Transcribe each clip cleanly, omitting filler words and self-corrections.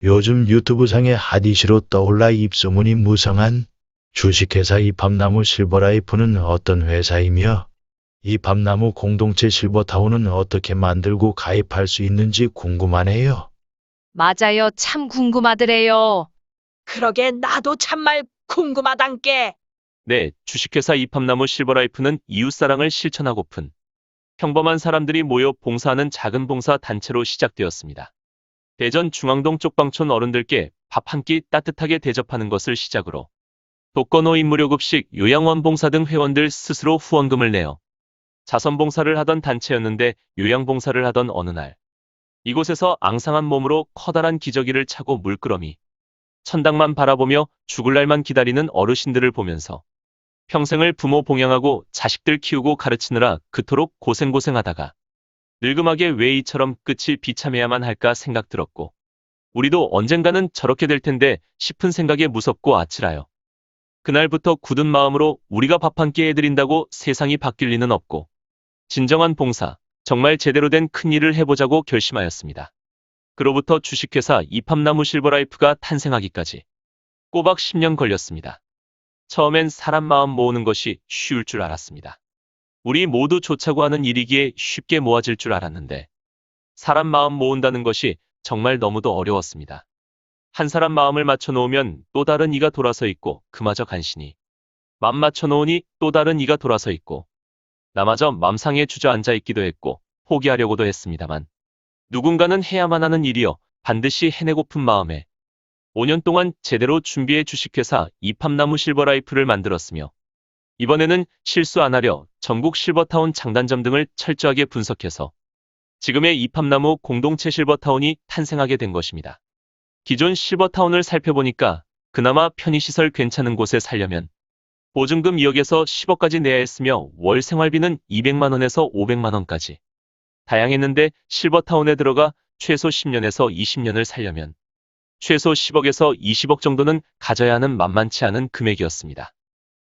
요즘 유튜브상의 핫 이슈로 떠올라 입소문이 무성한 주식회사 이팝나무 실버라이프는 어떤 회사이며 이팝나무 공동체 실버타운은 어떻게 만들고 가입할 수 있는지 궁금하네요. 맞아요. 참 궁금하더래요. 그러게 나도 참말 궁금하단께. 네, 주식회사 이팝나무 실버라이프는 이웃사랑을 실천하고픈 평범한 사람들이 모여 봉사하는 작은 봉사 단체로 시작되었습니다. 대전 중앙동 쪽방촌 어른들께 밥 한 끼 따뜻하게 대접하는 것을 시작으로 독거노인 무료급식, 요양원 봉사 등 회원들 스스로 후원금을 내어 자선봉사를 하던 단체였는데 요양봉사를 하던 어느 날 이곳에서 앙상한 몸으로 커다란 기저귀를 차고 물끄러미 천당만 바라보며 죽을 날만 기다리는 어르신들을 보면서 평생을 부모 봉양하고 자식들 키우고 가르치느라 그토록 고생하다가 늙음하게 왜 이처럼 끝이 비참해야만 할까 생각 들었고 우리도 언젠가는 저렇게 될 텐데 싶은 생각에 무섭고 아찔하여 그날부터 굳은 마음으로 우리가 밥 한 끼 해드린다고 세상이 바뀔 리는 없고 진정한 봉사, 정말 제대로 된 큰일을 해보자고 결심하였습니다. 그로부터 주식회사 이팝나무 실버라이프가 탄생하기까지 꼬박 10년 걸렸습니다. 처음엔 사람 마음 모으는 것이 쉬울 줄 알았습니다. 우리 모두 좋자고 하는 일이기에 쉽게 모아질 줄 알았는데 사람 마음 모은다는 것이 정말 너무도 어려웠습니다. 한 사람 마음을 맞춰놓으면 또 다른 이가 돌아서 있고 그마저 간신히 맘 맞춰놓으니 또 다른 이가 돌아서 있고 나마저 맘상에 주저앉아 있기도 했고 포기하려고도 했습니다만 누군가는 해야만 하는 일이여 반드시 해내고픈 마음에 5년 동안 제대로 준비해 주식회사 이팝나무 실버라이프를 만들었으며 이번에는 실수 안 하려 전국 실버타운 장단점 등을 철저하게 분석해서 지금의 이팝나무 공동체 실버타운이 탄생하게 된 것입니다. 기존 실버타운을 살펴보니까 그나마 편의시설 괜찮은 곳에 살려면 보증금 2억에서 10억까지 내야 했으며 월 생활비는 200만 원에서 500만 원까지 다양했는데 실버타운에 들어가 최소 10년에서 20년을 살려면 최소 10억에서 20억 정도는 가져야 하는 만만치 않은 금액이었습니다.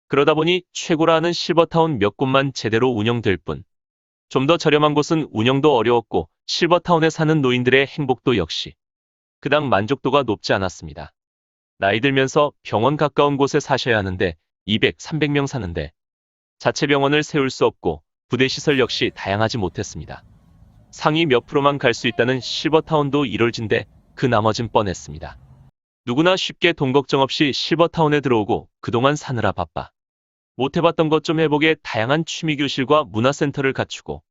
그러다 보니 최고라 하는 실버타운 몇 곳만 제대로 운영될 뿐 좀 더 저렴한 곳은 운영도 어려웠고 실버타운에 사는 노인들의 행복도 역시 그닥 만족도가 높지 않았습니다. 나이 들면서 병원 가까운 곳에 사셔야 하는데 200, 300명 사는데 자체 병원을 세울 수 없고 부대시설 역시 다양하지 못했습니다. 상위 몇 프로만 갈 수 있다는 실버타운도 이럴진데 그 나머진 뻔했습니다. 누구나 쉽게 돈 걱정 없이 실버타운에 들어오고 그동안 사느라 바빠 못 해봤던 것 좀 해보게 다양한 취미교실과 문화센터를 갖추고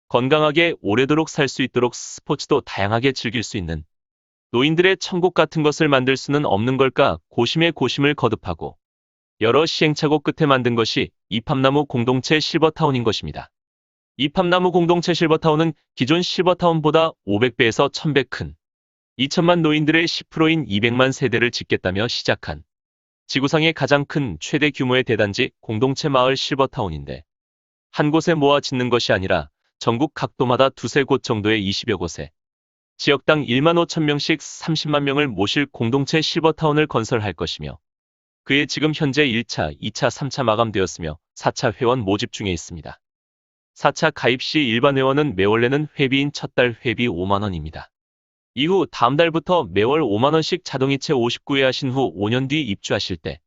건강하게 오래도록 살 수 있도록 스포츠도 다양하게 즐길 수 있는 노인들의 천국 같은 것을 만들 수는 없는 걸까 고심에 고심을 거듭하고 여러 시행착오 끝에 만든 것이 이팝나무 공동체 실버타운인 것입니다. 이팝나무 공동체 실버타운은 기존 실버타운보다 500배에서 1000배 큰 2천만 노인들의 10%인 200만 세대를 짓겠다며 시작한 지구상의 가장 큰 최대 규모의 대단지 공동체 마을 실버타운인데 한 곳에 모아 짓는 것이 아니라 전국 각도마다 두세 곳 정도의 20여 곳에 지역당 1만 5천 명씩 30만 명을 모실 공동체 실버타운을 건설할 것이며 그에 지금 현재 1차, 2차, 3차 마감되었으며 4차 회원 모집 중에 있습니다. 4차 가입 시 일반 회원은 매월 내는 회비인 첫 달 회비 5만 원입니다. 이후 다음 달부터 매월 5만 원씩 자동이체 59회 하신 후 5년 뒤 입주하실 때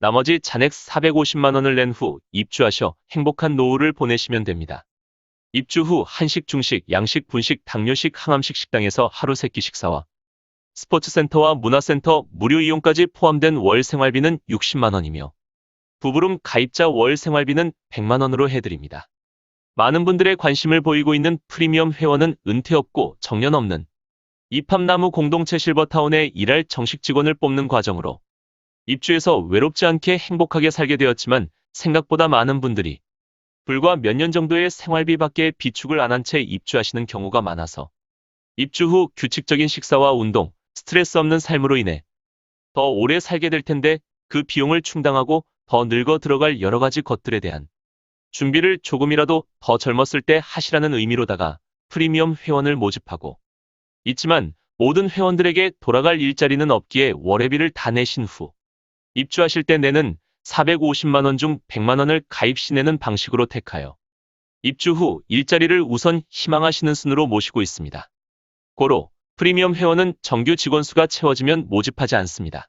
나머지 잔액 450만 원을 낸 후 입주하셔 행복한 노후를 보내시면 됩니다. 입주 후 한식, 중식, 양식, 분식, 당뇨식, 항암식 식당에서 하루 3끼 식사와 스포츠센터와 문화센터 무료 이용까지 포함된 월 생활비는 60만 원이며 부부룸 가입자 월 생활비는 100만 원으로 해드립니다. 많은 분들의 관심을 보이고 있는 프리미엄 회원은 은퇴 없고 정년 없는 이팝나무 공동체 실버타운에 일할 정식 직원을 뽑는 과정으로 입주해서 외롭지 않게 행복하게 살게 되었지만 생각보다 많은 분들이 불과 몇 년 정도의 생활비밖에 비축을 안 한 채 입주하시는 경우가 많아서 입주 후 규칙적인 식사와 운동, 스트레스 없는 삶으로 인해 더 오래 살게 될 텐데 그 비용을 충당하고 더 늙어 들어갈 여러 가지 것들에 대한 준비를 조금이라도 더 젊었을 때 하시라는 의미로다가 프리미엄 회원을 모집하고 있지만 모든 회원들에게 돌아갈 일자리는 없기에 월회비를 다 내신 후 입주하실 때 내는 450만 원 중 100만 원을 가입 시 내는 방식으로 택하여 입주 후 일자리를 우선 희망하시는 순으로 모시고 있습니다. 고로 프리미엄 회원은 정규 직원 수가 채워지면 모집하지 않습니다.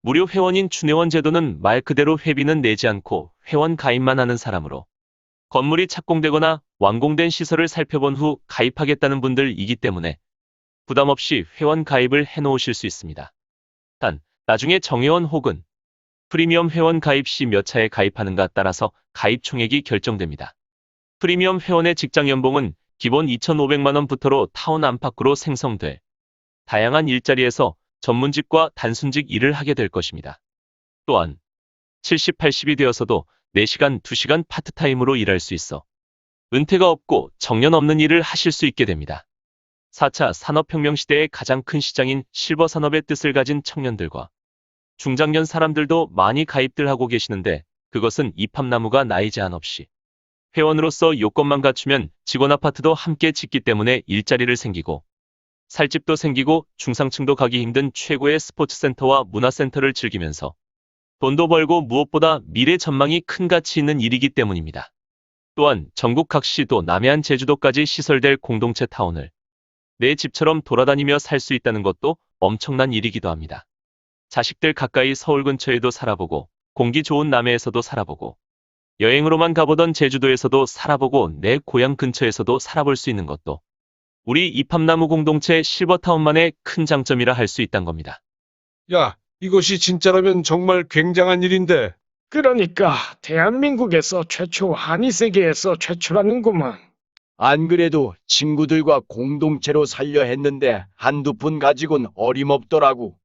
무료 회원인 준회원 제도는 말 그대로 회비는 내지 않고 회원 가입만 하는 사람으로 건물이 착공되거나 완공된 시설을 살펴본 후 가입하겠다는 분들이기 때문에 부담 없이 회원 가입을 해놓으실 수 있습니다. 단, 나중에 정회원 혹은 프리미엄 회원 가입 시 몇 차에 가입하는가 따라서 가입 총액이 결정됩니다. 프리미엄 회원의 직장 연봉은 기본 2,500만 원부터로 타운 안팎으로 생성돼 다양한 일자리에서 전문직과 단순직 일을 하게 될 것입니다. 또한 70, 80이 되어서도 4시간, 2시간 파트타임으로 일할 수 있어 은퇴가 없고 정년 없는 일을 하실 수 있게 됩니다. 4차 산업혁명 시대의 가장 큰 시장인 실버 산업의 뜻을 가진 청년들과 중장년 사람들도 많이 가입들 하고 계시는데 그것은 입합나무가 나이 제한 없이 회원으로서 요건만 갖추면 직원 아파트도 함께 짓기 때문에 일자리를 생기고 살 집도 생기고 중상층도 가기 힘든 최고의 스포츠센터와 문화센터를 즐기면서 돈도 벌고 무엇보다 미래 전망이 큰 가치 있는 일이기 때문입니다. 또한 전국 각 시도 남해안 제주도까지 시설될 공동체 타운을 내 집처럼 돌아다니며 살 수 있다는 것도 엄청난 일이기도 합니다. 자식들 가까이 서울 근처에도 살아보고 공기 좋은 남해에서도 살아보고 여행으로만 가보던 제주도에서도 살아보고 내 고향 근처에서도 살아볼 수 있는 것도 우리 입합나무 공동체 실버타운만의 큰 장점이라 할 수 있단 겁니다. 야, 이것이 진짜라면 정말 굉장한 일인데. 그러니까 대한민국에서 최초, 아니 세계에서 최초라는구만. 안 그래도 친구들과 공동체로 살려 했는데 한두 푼 가지고는 어림없더라고.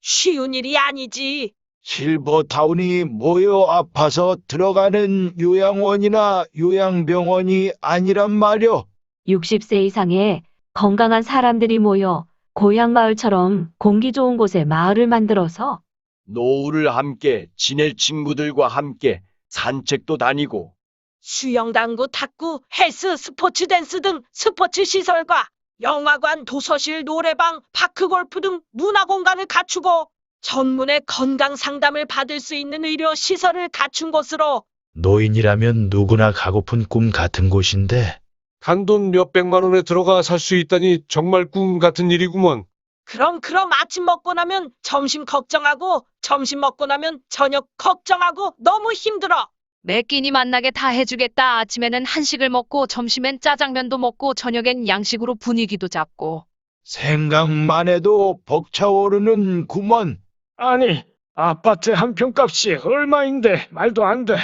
쉬운 일이 아니지. 실버타운이 모여 아파서 들어가는 요양원이나 요양병원이 아니란 말이오. 60세 이상의 건강한 사람들이 모여 고향 마을처럼 공기 좋은 곳에 마을을 만들어서 노후를 함께 지낼 친구들과 함께 산책도 다니고 수영, 당구, 탁구, 헬스, 스포츠 댄스 등 스포츠 시설과 영화관, 도서실, 노래방, 파크 골프 등 문화 공간을 갖추고 전문의 건강 상담을 받을 수 있는 의료 시설을 갖춘 곳으로 노인이라면 누구나 가고픈 꿈 같은 곳인데 단돈 몇백만 원에 들어가 살 수 있다니 정말 꿈 같은 일이구먼. 그럼 아침 먹고 나면 점심 걱정하고 점심 먹고 나면 저녁 걱정하고 너무 힘들어. 매 끼니 만나게 다 해주겠다. 아침에는 한식을 먹고 점심엔 짜장면도 먹고 저녁엔 양식으로 분위기도 잡고. 생각만 해도 벅차오르는 구먼. 아니, 아파트 한 평값이 얼마인데 말도 안 돼.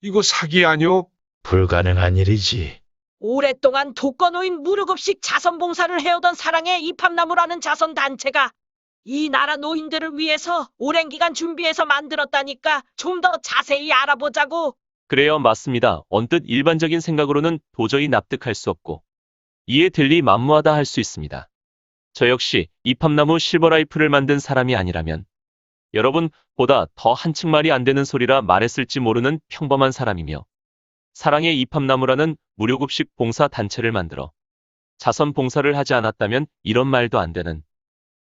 이거 사기 아니오? 불가능한 일이지. 오랫동안 독거노인 무료급식 자선봉사를 해오던 사랑의 입합나무라는 자선단체가 이 나라 노인들을 위해서 오랜 기간 준비해서 만들었다니까 좀 더 자세히 알아보자고. 그래요, 맞습니다. 언뜻 일반적인 생각으로는 도저히 납득할 수 없고 이해될 리 만무하다 할 수 있습니다. 저 역시 입합나무 실버라이프를 만든 사람이 아니라면 여러분보다 더 한층 말이 안 되는 소리라 말했을지 모르는 평범한 사람이며 사랑의 입합나무라는 무료급식 봉사 단체를 만들어 자선 봉사를 하지 않았다면 이런 말도 안 되는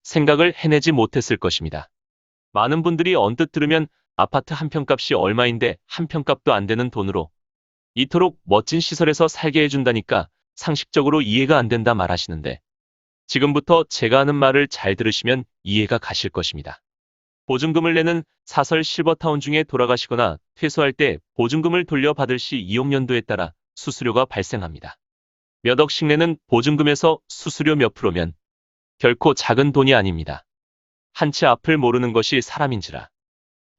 생각을 해내지 못했을 것입니다. 많은 분들이 언뜻 들으면 아파트 한 평값이 얼마인데 한 평값도 안 되는 돈으로 이토록 멋진 시설에서 살게 해준다니까 상식적으로 이해가 안 된다 말하시는데 지금부터 제가 하는 말을 잘 들으시면 이해가 가실 것입니다. 보증금을 내는 사설 실버타운 중에 돌아가시거나 퇴소할 때 보증금을 돌려받을 시 이용연도에 따라 수수료가 발생합니다. 몇 억씩 내는 보증금에서 수수료 몇 프로면 결코 작은 돈이 아닙니다. 한 채 앞을 모르는 것이 사람인지라.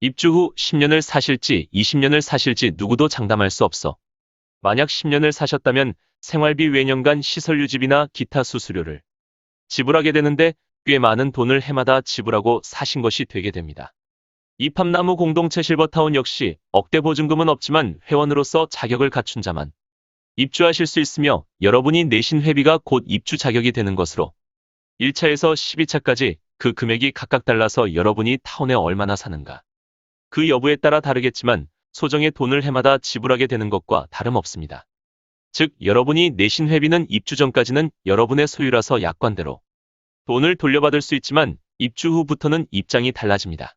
입주 후 10년을 사실지 20년을 사실지 누구도 장담할 수 없어. 만약 10년을 사셨다면 생활비 외년간 시설 유지비나 기타 수수료를 지불하게 되는데 꽤 많은 돈을 해마다 지불하고 사신 것이 되게 됩니다. 입합나무 공동체 실버타운 역시 억대 보증금은 없지만 회원으로서 자격을 갖춘 자만 입주하실 수 있으며 여러분이 내신 회비가 곧 입주 자격이 되는 것으로 1차에서 12차까지 그 금액이 각각 달라서 여러분이 타운에 얼마나 사는가 그 여부에 따라 다르겠지만 소정의 돈을 해마다 지불하게 되는 것과 다름없습니다. 즉 여러분이 내신 회비는 입주 전까지는 여러분의 소유라서 약관대로 돈을 돌려받을 수 있지만 입주 후부터는 입장이 달라집니다.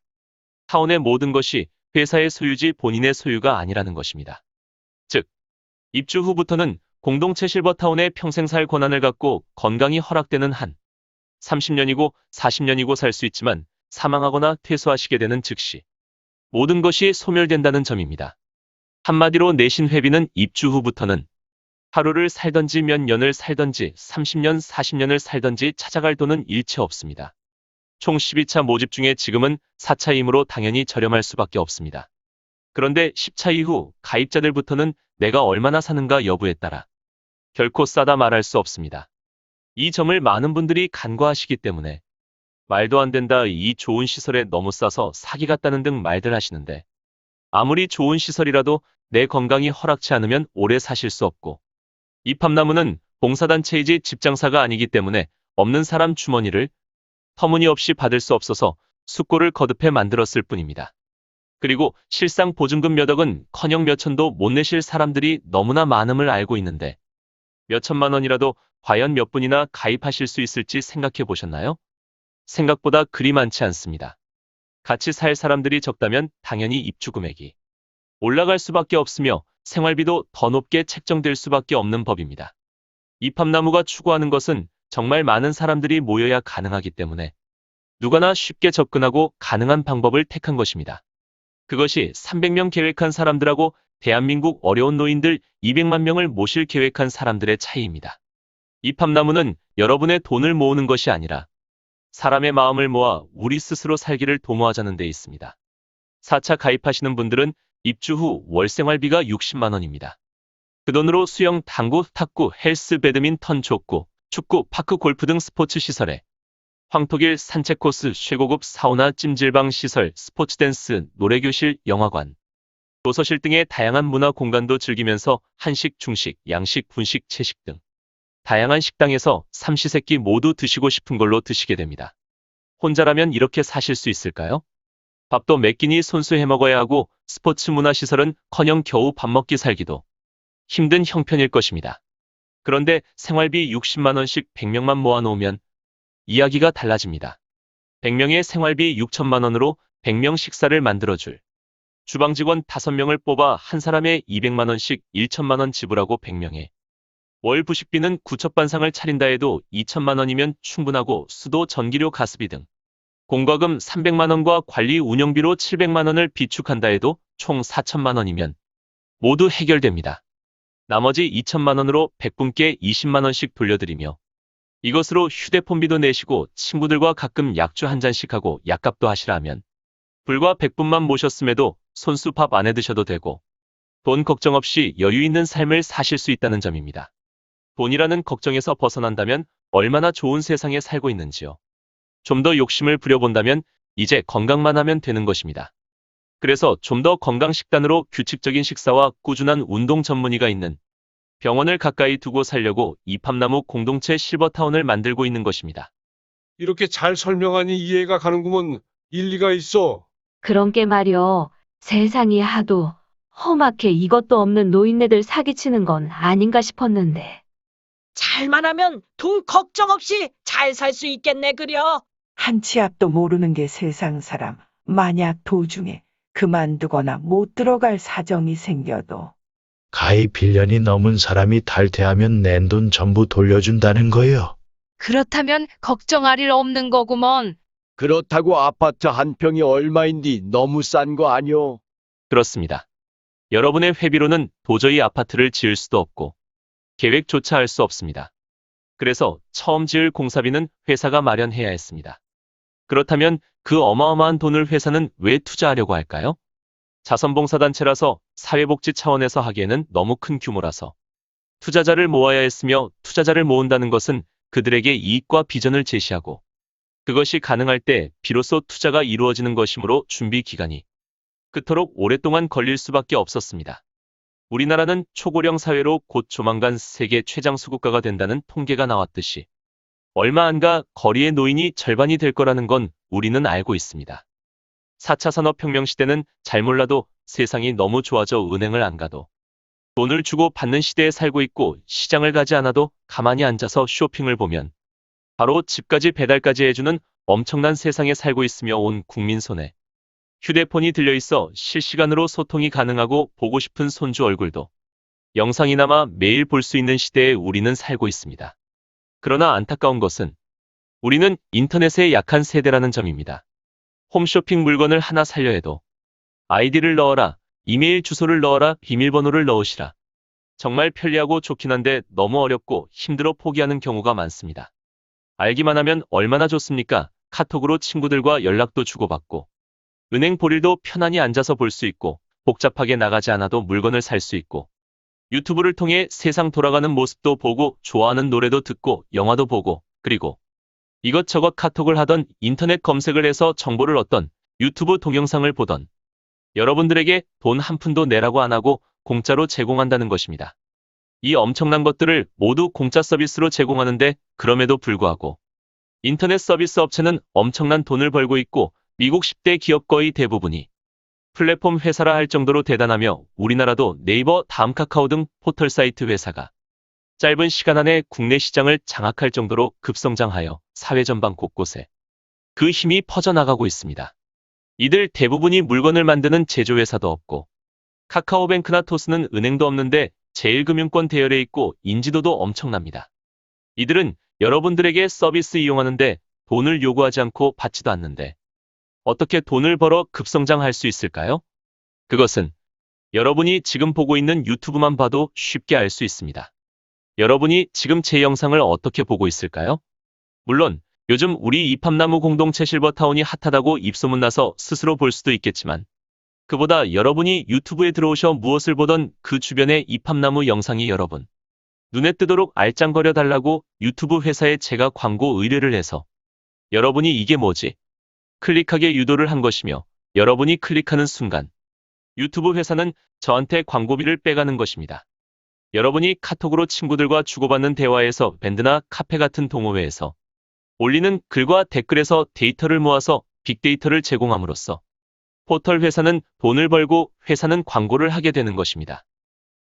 타운의 모든 것이 회사의 소유지 본인의 소유가 아니라는 것입니다. 즉, 입주 후부터는 공동체 실버타운에 평생 살 권한을 갖고 건강이 허락되는 한 30년이고 40년이고 살 수 있지만 사망하거나 퇴소하시게 되는 즉시 모든 것이 소멸된다는 점입니다. 한마디로 내신 회비는 입주 후부터는 하루를 살던지 몇 년을 살던지 30년, 40년을 살던지 찾아갈 돈은 일체 없습니다. 총 12차 모집 중에 지금은 4차이므로 당연히 저렴할 수밖에 없습니다. 그런데 10차 이후 가입자들부터는 내가 얼마나 사는가 여부에 따라 결코 싸다 말할 수 없습니다. 이 점을 많은 분들이 간과하시기 때문에 말도 안 된다, 이 좋은 시설에 너무 싸서 사기 같다는 등 말들 하시는데 아무리 좋은 시설이라도 내 건강이 허락치 않으면 오래 사실 수 없고 이팝나무는 봉사단체이지 집장사가 아니기 때문에 없는 사람 주머니를 터무니없이 받을 수 없어서 숙고를 거듭해 만들었을 뿐입니다. 그리고 실상 보증금 몇 억은커녕 몇 천도 못 내실 사람들이 너무나 많음을 알고 있는데 몇 천만 원이라도 과연 몇 분이나 가입하실 수 있을지 생각해 보셨나요? 생각보다 그리 많지 않습니다. 같이 살 사람들이 적다면 당연히 입주 금액이 올라갈 수밖에 없으며 생활비도 더 높게 책정될 수밖에 없는 법입니다. 이팝나무가 추구하는 것은 정말 많은 사람들이 모여야 가능하기 때문에 누구나 쉽게 접근하고 가능한 방법을 택한 것입니다. 그것이 300명 계획한 사람들하고 대한민국 어려운 노인들 200만 명을 모실 계획한 사람들의 차이입니다. 이팝나무는 여러분의 돈을 모으는 것이 아니라 사람의 마음을 모아 우리 스스로 살기를 도모하자는 데 있습니다. 4차 가입하시는 분들은 입주 후 월 생활비가 60만 원입니다. 그 돈으로 수영, 당구, 탁구, 헬스, 배드민턴, 족구, 축구, 파크, 골프 등 스포츠 시설에 황토길, 산책 코스, 최고급 사우나, 찜질방 시설, 스포츠 댄스, 노래교실, 영화관, 도서실 등의 다양한 문화 공간도 즐기면서 한식, 중식, 양식, 분식, 채식 등 다양한 식당에서 삼시세끼 모두 드시고 싶은 걸로 드시게 됩니다. 혼자라면 이렇게 사실 수 있을까요? 밥도 몇 끼니 손수 해먹어야 하고 스포츠 문화시설은커녕 겨우 밥 먹기 살기도 힘든 형편일 것입니다. 그런데 생활비 60만 원씩 100명만 모아놓으면 이야기가 달라집니다. 100명의 생활비 6천만 원으로 100명 식사를 만들어줄 주방 직원 5명을 뽑아 한 사람에 200만 원씩 1천만 원 지불하고 100명에 월 부식비는 구첩반상을 차린다 해도 2천만 원이면 충분하고 수도, 전기료, 가스비 등 공과금 300만 원과 관리 운영비로 700만 원을 비축한다 해도 총 4천만 원이면 모두 해결됩니다. 나머지 2천만 원으로 100분께 20만 원씩 돌려드리며 이것으로 휴대폰비도 내시고 친구들과 가끔 약주 한 잔씩 하고 약값도 하시라 하면 불과 100분만 모셨음에도 손수 밥 안 해드셔도 되고 돈 걱정 없이 여유 있는 삶을 사실 수 있다는 점입니다. 돈이라는 걱정에서 벗어난다면 얼마나 좋은 세상에 살고 있는지요. 좀 더 욕심을 부려본다면 이제 건강만 하면 되는 것입니다. 그래서 좀 더 건강식단으로 규칙적인 식사와 꾸준한 운동 전문의가 있는 병원을 가까이 두고 살려고 이팝나무 공동체 실버타운을 만들고 있는 것입니다. 이렇게 잘 설명하니 이해가 가는구먼. 일리가 있어. 그런 게 말이여. 세상이 하도 험악해 이것도 없는 노인네들 사기치는 건 아닌가 싶었는데. 잘만 하면 돈 걱정 없이 잘 살 수 있겠네 그려. 한 치 앞도 모르는 게 세상 사람. 만약 도중에 그만두거나 못 들어갈 사정이 생겨도 가입 1년이 넘은 사람이 탈퇴하면 낸 돈 전부 돌려준다는 거요. 그렇다면 걱정할 일 없는 거구먼. 그렇다고 아파트 한 평이 얼마인디 너무 싼 거 아니오? 그렇습니다. 여러분의 회비로는 도저히 아파트를 지을 수도 없고 계획조차 할 수 없습니다. 그래서 처음 지을 공사비는 회사가 마련해야 했습니다. 그렇다면 그 어마어마한 돈을 회사는 왜 투자하려고 할까요? 자선봉사단체라서 사회복지 차원에서 하기에는 너무 큰 규모라서 투자자를 모아야 했으며 투자자를 모은다는 것은 그들에게 이익과 비전을 제시하고 그것이 가능할 때 비로소 투자가 이루어지는 것이므로 준비 기간이 그토록 오랫동안 걸릴 수밖에 없었습니다. 우리나라는 초고령 사회로 곧 조만간 세계 최장수국가가 된다는 통계가 나왔듯이 얼마 안 가 거리의 노인이 절반이 될 거라는 건 우리는 알고 있습니다. 4차 산업혁명 시대는 잘 몰라도 세상이 너무 좋아져 은행을 안 가도 돈을 주고 받는 시대에 살고 있고 시장을 가지 않아도 가만히 앉아서 쇼핑을 보면 바로 집까지 배달까지 해주는 엄청난 세상에 살고 있으며 온 국민 손에 휴대폰이 들려있어 실시간으로 소통이 가능하고 보고 싶은 손주 얼굴도 영상이나마 매일 볼 수 있는 시대에 우리는 살고 있습니다. 그러나 안타까운 것은 우리는 인터넷에 약한 세대라는 점입니다. 홈쇼핑 물건을 하나 살려 해도 아이디를 넣어라, 이메일 주소를 넣어라, 비밀번호를 넣으시라. 정말 편리하고 좋긴 한데 너무 어렵고 힘들어 포기하는 경우가 많습니다. 알기만 하면 얼마나 좋습니까? 카톡으로 친구들과 연락도 주고받고 은행 볼 일도 편안히 앉아서 볼 수 있고 복잡하게 나가지 않아도 물건을 살 수 있고 유튜브를 통해 세상 돌아가는 모습도 보고 좋아하는 노래도 듣고 영화도 보고 그리고 이것저것 카톡을 하던 인터넷 검색을 해서 정보를 얻던 유튜브 동영상을 보던 여러분들에게 돈 한 푼도 내라고 안 하고 공짜로 제공한다는 것입니다. 이 엄청난 것들을 모두 공짜 서비스로 제공하는데 그럼에도 불구하고 인터넷 서비스 업체는 엄청난 돈을 벌고 있고 미국 10대 기업 거의 대부분이 플랫폼 회사라 할 정도로 대단하며 우리나라도 네이버, 다음 카카오 등 포털 사이트 회사가 짧은 시간 안에 국내 시장을 장악할 정도로 급성장하여 사회 전반 곳곳에 그 힘이 퍼져나가고 있습니다. 이들 대부분이 물건을 만드는 제조회사도 없고 카카오뱅크나 토스는 은행도 없는데 제일금융권 대열에 있고 인지도도 엄청납니다. 이들은 여러분들에게 서비스 이용하는데 돈을 요구하지 않고 받지도 않는데 어떻게 돈을 벌어 급성장할 수 있을까요? 그것은 여러분이 지금 보고 있는 유튜브만 봐도 쉽게 알 수 있습니다. 여러분이 지금 제 영상을 어떻게 보고 있을까요? 물론 요즘 우리 이팝나무 공동체 실버타운이 핫하다고 입소문나서 스스로 볼 수도 있겠지만 그보다 여러분이 유튜브에 들어오셔 무엇을 보던 그 주변의 이팝나무 영상이 여러분 눈에 뜨도록 알짱거려 달라고 유튜브 회사에 제가 광고 의뢰를 해서 여러분이 이게 뭐지? 클릭하게 유도를 한 것이며 여러분이 클릭하는 순간 유튜브 회사는 저한테 광고비를 빼가는 것입니다. 여러분이 카톡으로 친구들과 주고받는 대화에서 밴드나 카페 같은 동호회에서 올리는 글과 댓글에서 데이터를 모아서 빅데이터를 제공함으로써 포털 회사는 돈을 벌고 회사는 광고를 하게 되는 것입니다.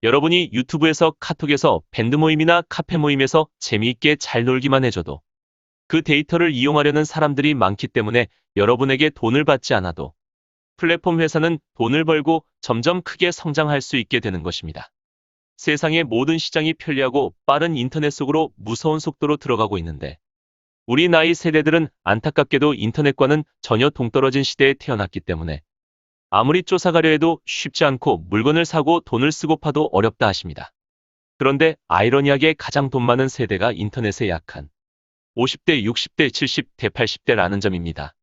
여러분이 유튜브에서 카톡에서 밴드 모임이나 카페 모임에서 재미있게 잘 놀기만 해줘도 그 데이터를 이용하려는 사람들이 많기 때문에 여러분에게 돈을 받지 않아도 플랫폼 회사는 돈을 벌고 점점 크게 성장할 수 있게 되는 것입니다. 세상의 모든 시장이 편리하고 빠른 인터넷 속으로 무서운 속도로 들어가고 있는데 우리 나이 세대들은 안타깝게도 인터넷과는 전혀 동떨어진 시대에 태어났기 때문에 아무리 쫓아가려 해도 쉽지 않고 물건을 사고 돈을 쓰고 파도 어렵다 하십니다. 그런데 아이러니하게 가장 돈 많은 세대가 인터넷에 약한 50대, 60대, 70대, 80대라는 점입니다.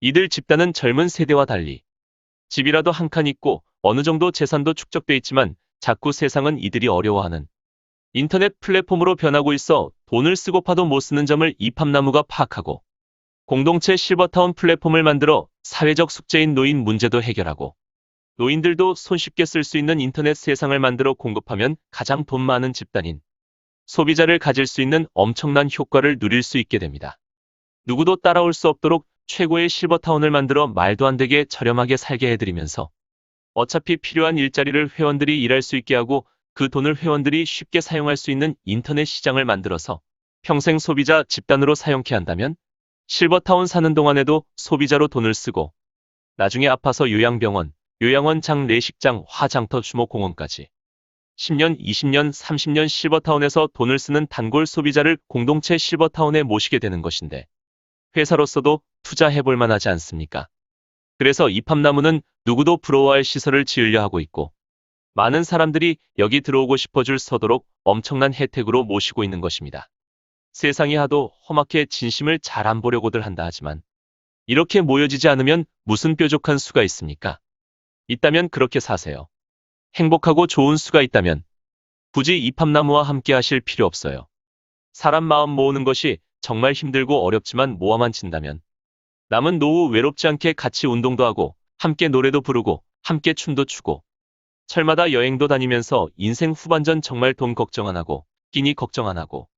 이들 집단은 젊은 세대와 달리 집이라도 한 칸 있고 어느 정도 재산도 축적돼 있지만 자꾸 세상은 이들이 어려워하는 인터넷 플랫폼으로 변하고 있어 돈을 쓰고 파도 못 쓰는 점을 이팝나무가 파악하고 공동체 실버타운 플랫폼을 만들어 사회적 숙제인 노인 문제도 해결하고 노인들도 손쉽게 쓸 수 있는 인터넷 세상을 만들어 공급하면 가장 돈 많은 집단인 소비자를 가질 수 있는 엄청난 효과를 누릴 수 있게 됩니다. 누구도 따라올 수 없도록 최고의 실버타운을 만들어 말도 안 되게 저렴하게 살게 해드리면서 어차피 필요한 일자리를 회원들이 일할 수 있게 하고 그 돈을 회원들이 쉽게 사용할 수 있는 인터넷 시장을 만들어서 평생 소비자 집단으로 사용케 한다면 실버타운 사는 동안에도 소비자로 돈을 쓰고 나중에 아파서 요양병원, 요양원장, 내식장, 화장터, 주목공원까지 10년, 20년, 30년 실버타운에서 돈을 쓰는 단골 소비자를 공동체 실버타운에 모시게 되는 것인데 회사로서도 투자해볼 만하지 않습니까? 그래서 이팝나무는 누구도 부러워할 시설을 지으려 하고 있고 많은 사람들이 여기 들어오고 싶어 줄 서도록 엄청난 혜택으로 모시고 있는 것입니다. 세상이 하도 험하게 진심을 잘 안 보려고들 한다 하지만 이렇게 모여지지 않으면 무슨 뾰족한 수가 있습니까? 있다면 그렇게 사세요. 행복하고 좋은 수가 있다면 굳이 이팝나무와 함께 하실 필요 없어요. 사람 마음 모으는 것이 정말 힘들고 어렵지만 모아만 친다면 남은 노후 외롭지 않게 같이 운동도 하고 함께 노래도 부르고 함께 춤도 추고 철마다 여행도 다니면서 인생 후반전 정말 돈 걱정 안 하고 끼니 걱정 안 하고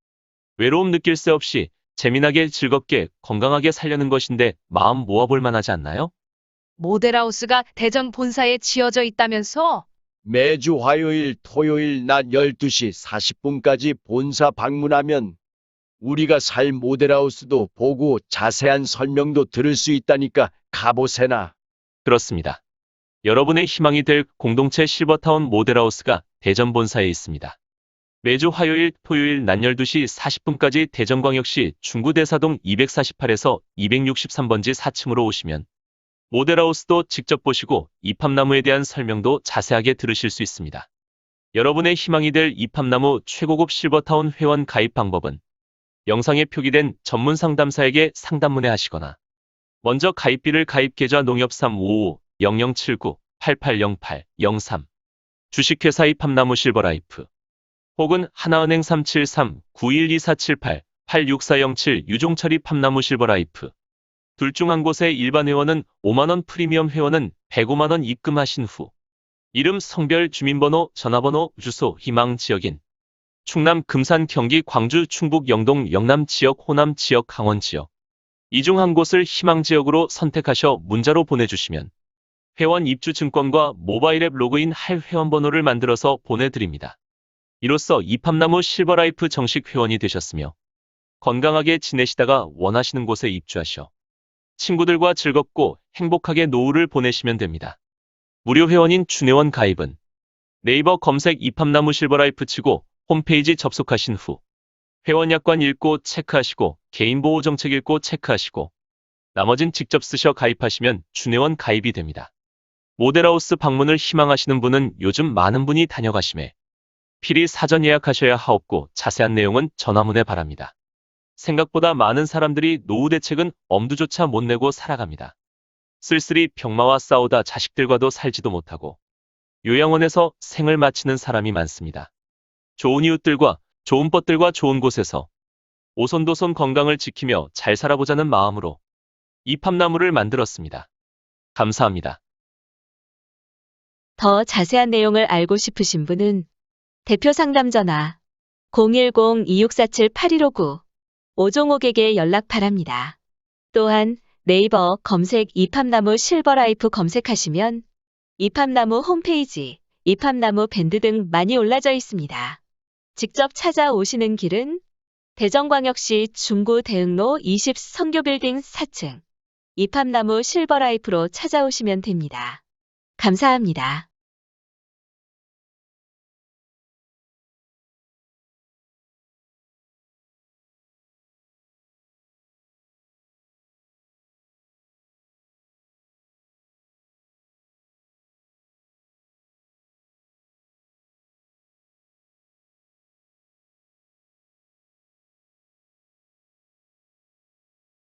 외로움 느낄 새 없이 재미나게 즐겁게 건강하게 살려는 것인데 마음 모아볼 만하지 않나요? 모델하우스가 대전 본사에 지어져 있다면서? 매주 화요일, 토요일 낮 12시 40분까지 본사 방문하면 우리가 살 모델하우스도 보고 자세한 설명도 들을 수 있다니까 가보세나. 그렇습니다. 여러분의 희망이 될 공동체 실버타운 모델하우스가 대전 본사에 있습니다. 매주 화요일, 토요일 낮 12시 40분까지 대전광역시 중구대사동 248에서 263번지 4층으로 오시면 모델하우스도 직접 보시고 이팝나무에 대한 설명도 자세하게 들으실 수 있습니다. 여러분의 희망이 될 이팝나무 최고급 실버타운 회원 가입 방법은 영상에 표기된 전문 상담사에게 상담 문의하시거나 먼저 가입비를 가입계좌 농협 355-0079-8808-03 주식회사 이팝나무 실버라이프 혹은 하나은행 373-912478-86407 유종철이 팝나무 실버라이프 둘 중 한 곳의 일반 회원은 5만원, 프리미엄 회원은 105만원 입금하신 후 이름, 성별, 주민번호, 전화번호, 주소, 희망 지역인 충남, 금산, 경기, 광주, 충북, 영동, 영남 지역, 호남 지역, 강원 지역 이 중 한 곳을 희망 지역으로 선택하셔 문자로 보내주시면 회원 입주 증권과 모바일 앱 로그인 할 회원번호를 만들어서 보내드립니다. 이로써 이팝나무 실버라이프 정식 회원이 되셨으며 건강하게 지내시다가 원하시는 곳에 입주하셔 친구들과 즐겁고 행복하게 노후를 보내시면 됩니다. 무료 회원인 준회원 가입은 네이버 검색 이팝나무 실버라이프 치고 홈페이지 접속하신 후 회원 약관 읽고 체크하시고 개인보호 정책 읽고 체크하시고 나머진 직접 쓰셔 가입하시면 준회원 가입이 됩니다. 모델하우스 방문을 희망하시는 분은 요즘 많은 분이 다녀가심에 필히 사전 예약하셔야 하옵고 자세한 내용은 전화문에 바랍니다. 생각보다 많은 사람들이 노후 대책은 엄두조차 못 내고 살아갑니다. 쓸쓸히 병마와 싸우다 자식들과도 살지도 못하고 요양원에서 생을 마치는 사람이 많습니다. 좋은 이웃들과 좋은 벗들과 좋은 곳에서 오손도손 건강을 지키며 잘 살아보자는 마음으로 이팝나무를 만들었습니다. 감사합니다. 더 자세한 내용을 알고 싶으신 분은 대표 상담 전화 010-2647-8159 오종옥에게 연락 바랍니다. 또한 네이버 검색 이팝나무 실버라이프 검색하시면 이팝나무 홈페이지, 이팝나무 밴드 등 많이 올라져 있습니다. 직접 찾아오시는 길은 대전광역시 중구 대흥로 20 선교빌딩 4층 이팝나무 실버라이프로 찾아오시면 됩니다. 감사합니다.